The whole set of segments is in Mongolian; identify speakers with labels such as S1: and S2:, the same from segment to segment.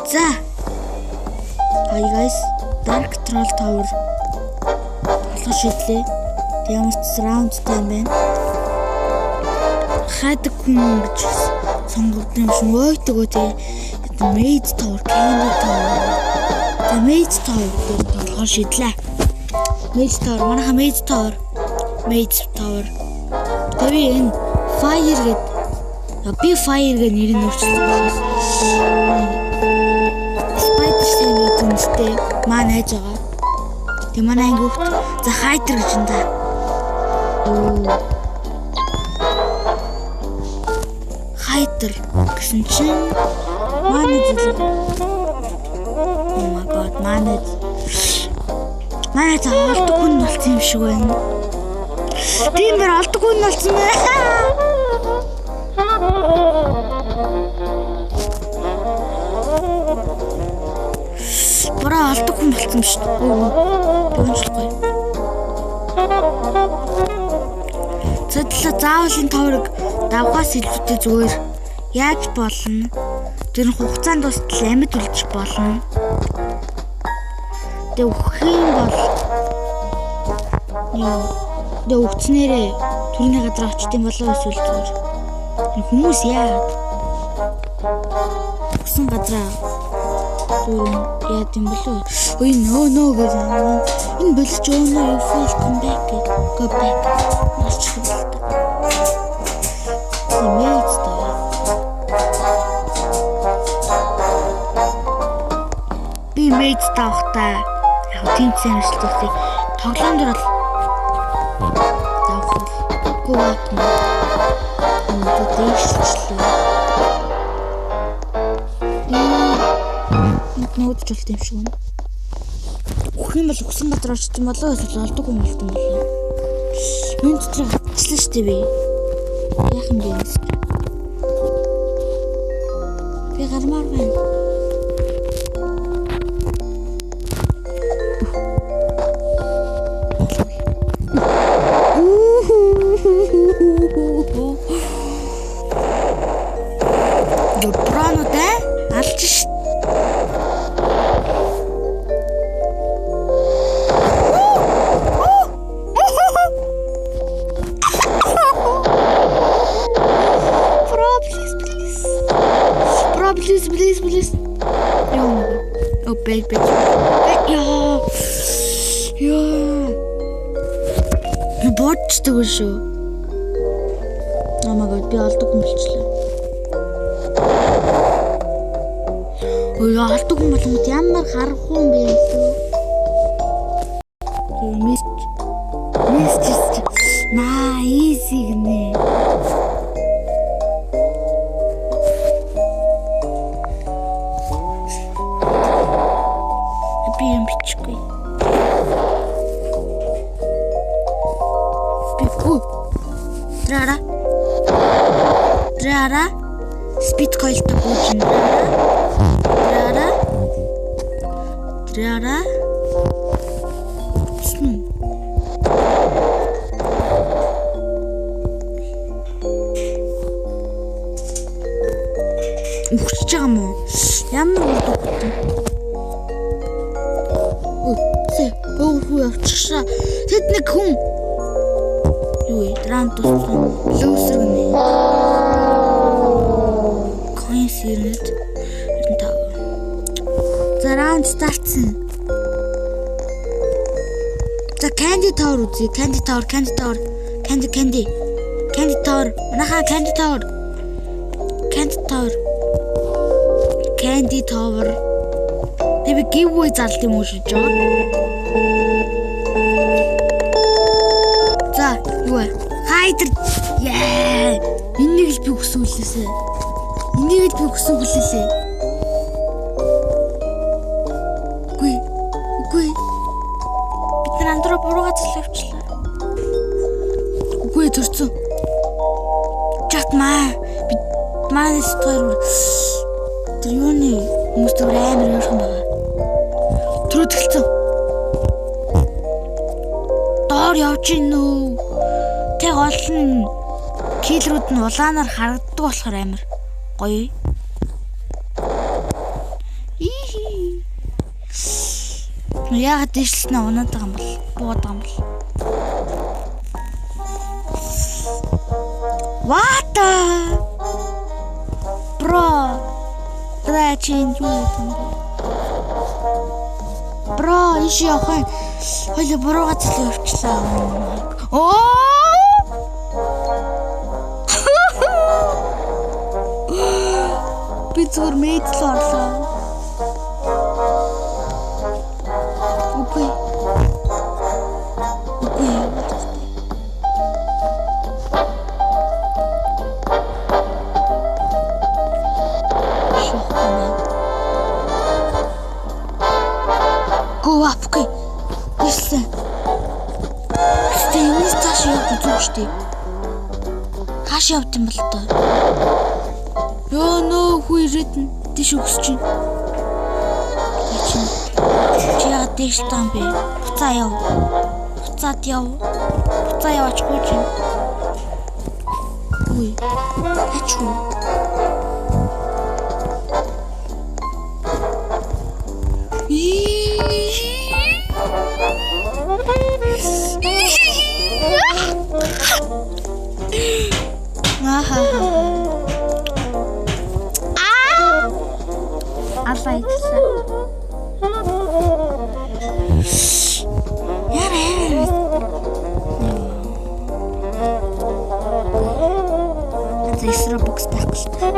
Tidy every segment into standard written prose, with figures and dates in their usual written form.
S1: За. Hi guys. Dark Troll Tower. Толгой шидлээ. Ямарч раунд тайм байна. Хаадаг хүн гэж сонгогдсон юм шиг ойдгоо тэгээ Maze Tower, Candy Tower. За Maze Tower толгой шидлээ. Maze Tower, манайха Maze Tower. Тэгээ энэ Fire гэдэг би Fire гэдэг нэрийг өөрчилсөн. Spider Sand гэнэтэй маа найз байгаа. Тэг манай анги хөвт за Hider гэж энэ. Hider гэсэн чинь манай зүйл. Oh my god, манай олдог хүн болсон юм шиг байна. Тиймэр олдог хүн болсон байна. Бара олдог хүн болсон шүү дээ. Бонжлгүй. Цэдлээ заавлын товрог давхаас илүүтэй зүгээр яаж болно? Тэр хугацаанд дуустал амьд үлдчих болно. Тэг өгөх юм бол тэг өгцнээрээ түрний газар очт юм болоо эсвэл зүгээр. Хүмүүс яагаад өгсөн газраа яад юм болоо. Ой нөө гэдэг. Энэ болчих өнөө you feel come back. Go back. Maze тавхтаа яг тэмцээн ажилладаг тоглоом дээр бол давхал гуйт энэ дэвшлээ нүүд жолт юм шиг байна. Өгөх юм бол өгсөн газар очиж юм болоо эсвэл олдог юм болтон болоо. Мөн дотроо хатчихлаа шүү дээ би. Яах юм бэ? Би гармаар байна. Please. Oh, big. Yeah. Бодчихдаг шүү. Oh my god, би олдог юм болчихлоо. Ой, олдог юм болгоод ямар харахгүй юм бэ гэсэн. Мистер. Easy гэнэ. Трара спид койлтой гүйжин трара ухчих юм уу? Ямар үрдэгтэй. Хүү явчихшаа. Тэд нэг хүн юу раунд туссан лүүсэр гэнэ. Coincident. За раунд стартсан. За Candy Tower үзье. Candy Tower. Манайха Candy Tower. Тэвэ giveaway залт юм уу шиж байгаа. За юу вэ? Hider. Яа. Энийг л би өсвөлээсэ. Үгүй. Бид нар андро буруугаа цэлвчлээ. Үгүй төрцөн. Чатмаа. Бид маань стойр. Тэр юуны хүмүүст амар юм байна. Түрүү тэлцэн. Доор явж гинөө. Тэг олон киллрүүд нь улаанаар харагддаг болохоор амар гоё. Яагаад дэвшлэнэ унаад байгаа юм бол? Буугаад байгаа юм бол? What the? Bro. Change юу юм бэ? Bro, иш яах вэ? Хоёул бурууга цэлээ явчлаа. Оо! Би зүгээр мэдл орлоо. Окей. Окей. Ирсэн. Стэнис цааш явж үзүүчтэй. Хааш явд юм бол тоо. Ёо нөө хүү ирээдэн тийш өгсөж чинь. Чи яа дэш таан бэ? Буцаа яв. Буцаад яв. Буцаа яваачгүй чинь. Үгүй. Ачгүй. Алайцсан. Ярэ. Эсрэг бокс байхгүй шүү дээ.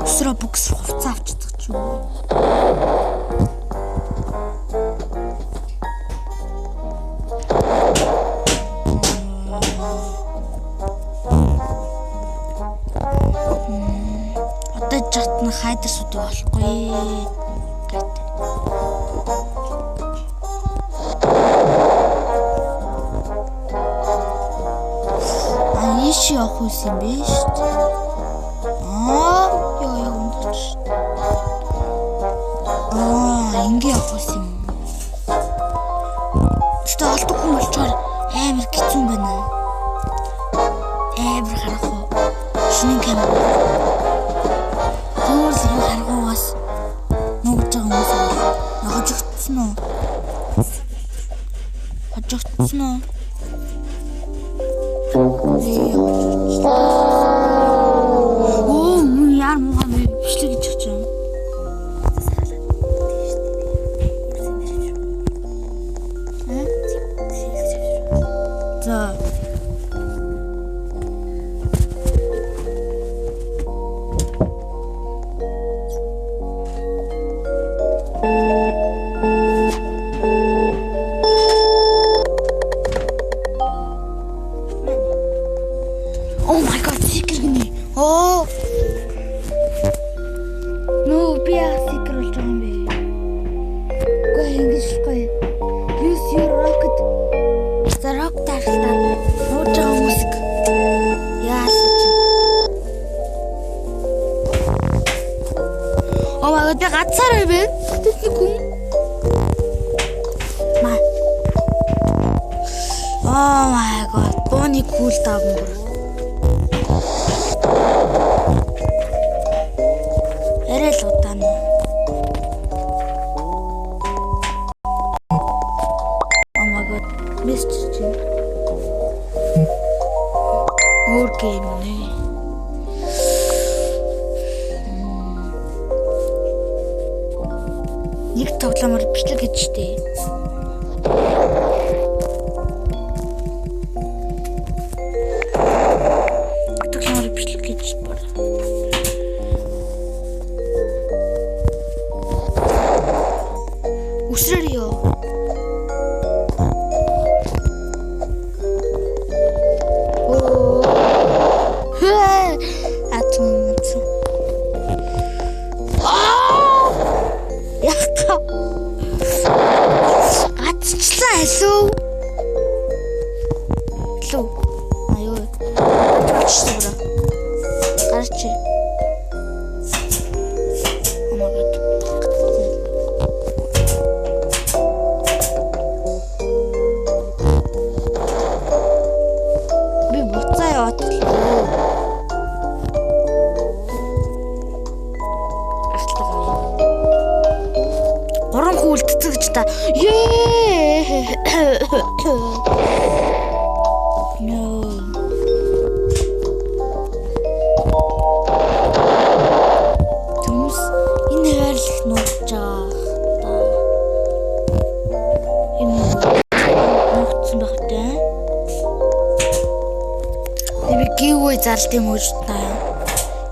S1: Эсрэг бокс хувцас авчихдаг ч юм уу. Хайдар сүдээ болохгүй. Иш явах үс юм бэ шүү дээ. Ёо унтаж. Ингээ явах үс юм. Тэ алдахгүй болчоор амар хэцүү байна. Амар харах уу. Шинийн камер. Харгуугаас нуугж байгаа хүмүүс хожигдсон уу? Хожигдсон уу? Яар муухай бичлэг гэж хэлж байна. За. Oh my god, секрэгний. Оо. Нөө би яа секрэлж байгаа юм бэ? Гой ингэж гоё. Use your rocket. За rocket тархтаа. Нууж байгаа музик. Яасан ч. Oh my god, би гацаарай бэ? Тэтгэх хүн. Маа. Oh my god, бооны кул таамар. Эрэл удаан. Oh my god, Mr. G. Өөр гейм нэ. Нэг тоглоомор бичлэг гэж штэ. Тоглоомор бичлэг гэж байна. Усрэрё. Hello. Hello. Аюу. Чичтэй бра. Гарч. Oh my god. Би буцаа яваад. та. Ее. No. Түмс энэ хайрлах нууж байгаа. Энэ нууцсан байх таа. Би giveaway зарлт юм уу та.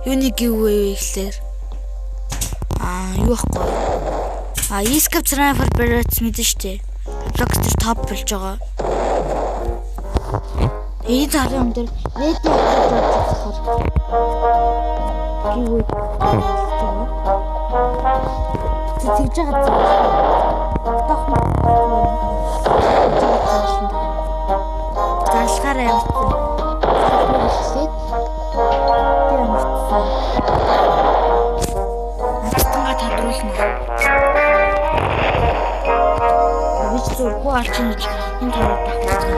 S1: Юуны giveaway вэ гэхлээр юу ахгүй. Escape Transfer Barrett мэдэн штэ. Roblox дээр топ болж байгаа. Энэ цаалын юм дээр red явуулчихаар. Giveaway. Тэгж байгаа. Залхаар явуулсан. Зургуу алчин гэж энэ тараад багтсан.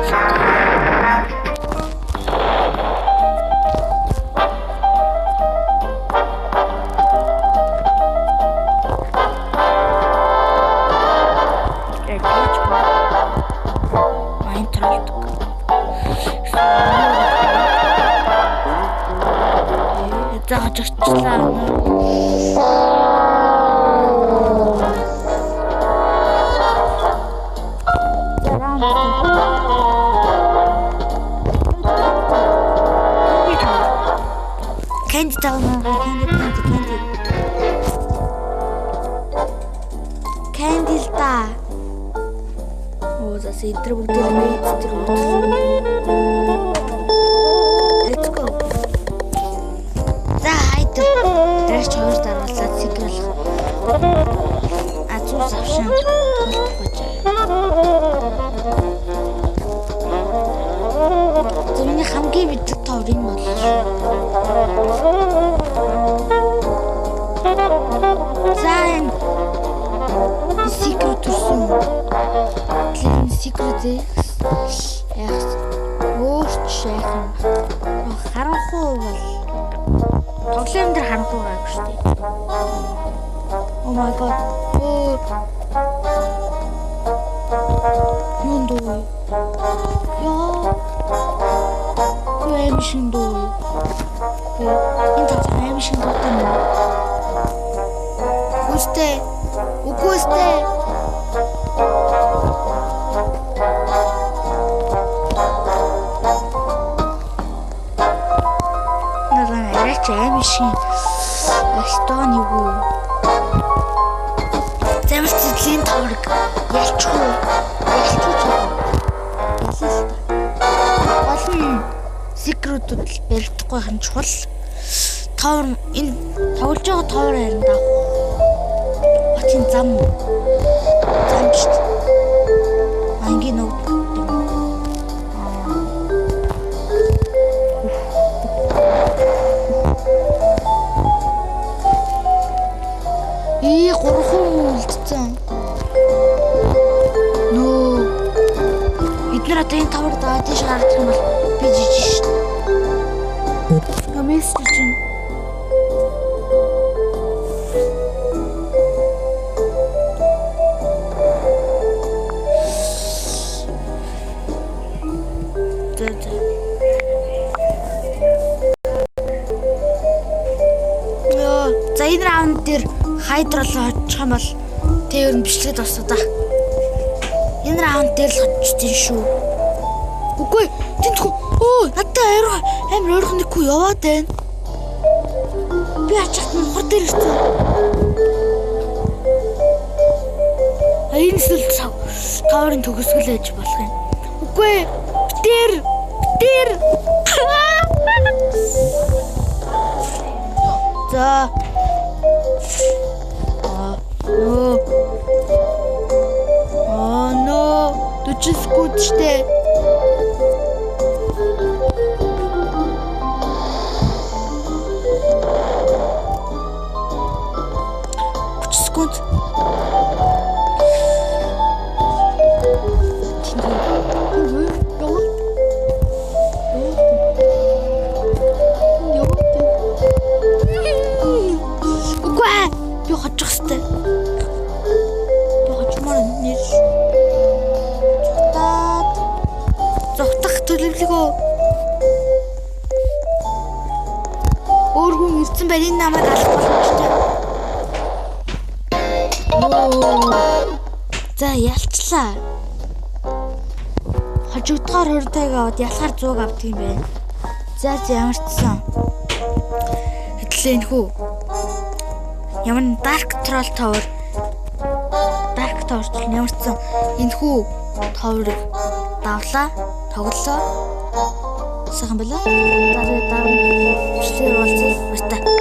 S1: Майн тараад. Эцэг хажигчлаа. Candy down, candy та. Оо зас идэр бүгдээ мэйд тэр утсан. Let's go. За хайд. Дэрэч хоёр дараалаад сэгрэл. Азуус авшин толтгож. Зөвний хамгийн мэддэг тоор юм бол шүү. Сайн. Secret төрсөн. Клин secret яах. Өөрч шайхан. Харанхуу бол. Тоглоом дээр харанхуу гайг шүү дээ. Oh my god. Юундөө. Яа. Эмшиндөө. Энэ тацаа эмшиндөө тань. Үстэй. Үгүйстэй. Надан арайч эмшин. Астон юу. Замс цэцлийн тавраг ялчгүй. Олон секретүүд баригдахгүй хань чухал. Товор энэ тоглож байгаа товор харин даа. Хотын зам шүү дээ. Ангийн нүг. Гурхан үлдсэн. Нөө. Эдгээр одоо энэ тавар даа тийш гарах юм бол би жижиг шүү дээ. Гамэс чинь. За энэ раунд дээр хайдрал хочих юм бол тэр нь бичлэгд басна да. Энэ раунд дээр л хоцсон шүү. Үгүй тэнтгүй. Надад амар ойрхон нэггүй яваад байна. Би ачаад мохор дээр ирсэн. Эйнсэл таврын төгсгөл ээж болох юм. Үгүй битэр. За. No. Дучисгүй штэ. 30 секунд. Би хочих хэвээр. Би хочмоор нэр зэвлэгөө. Өөр хүн ирсэн байл энэ намайг алах болох ч таа. За ялчлаа. Хожигдохоор 20 аваад ялахаар 100 авдаг юм байна. За ямар ч сан. Хэтлээ нөхөө. Ямар Dark Troll Tower. Dark Tower ч ямар ч сан энэ хүү Tower-ыг давлаа, тоглолоо. Сайхан байлаа. За тэгээд дараа нь бичлэгээр болцгоо. Баярлалаа.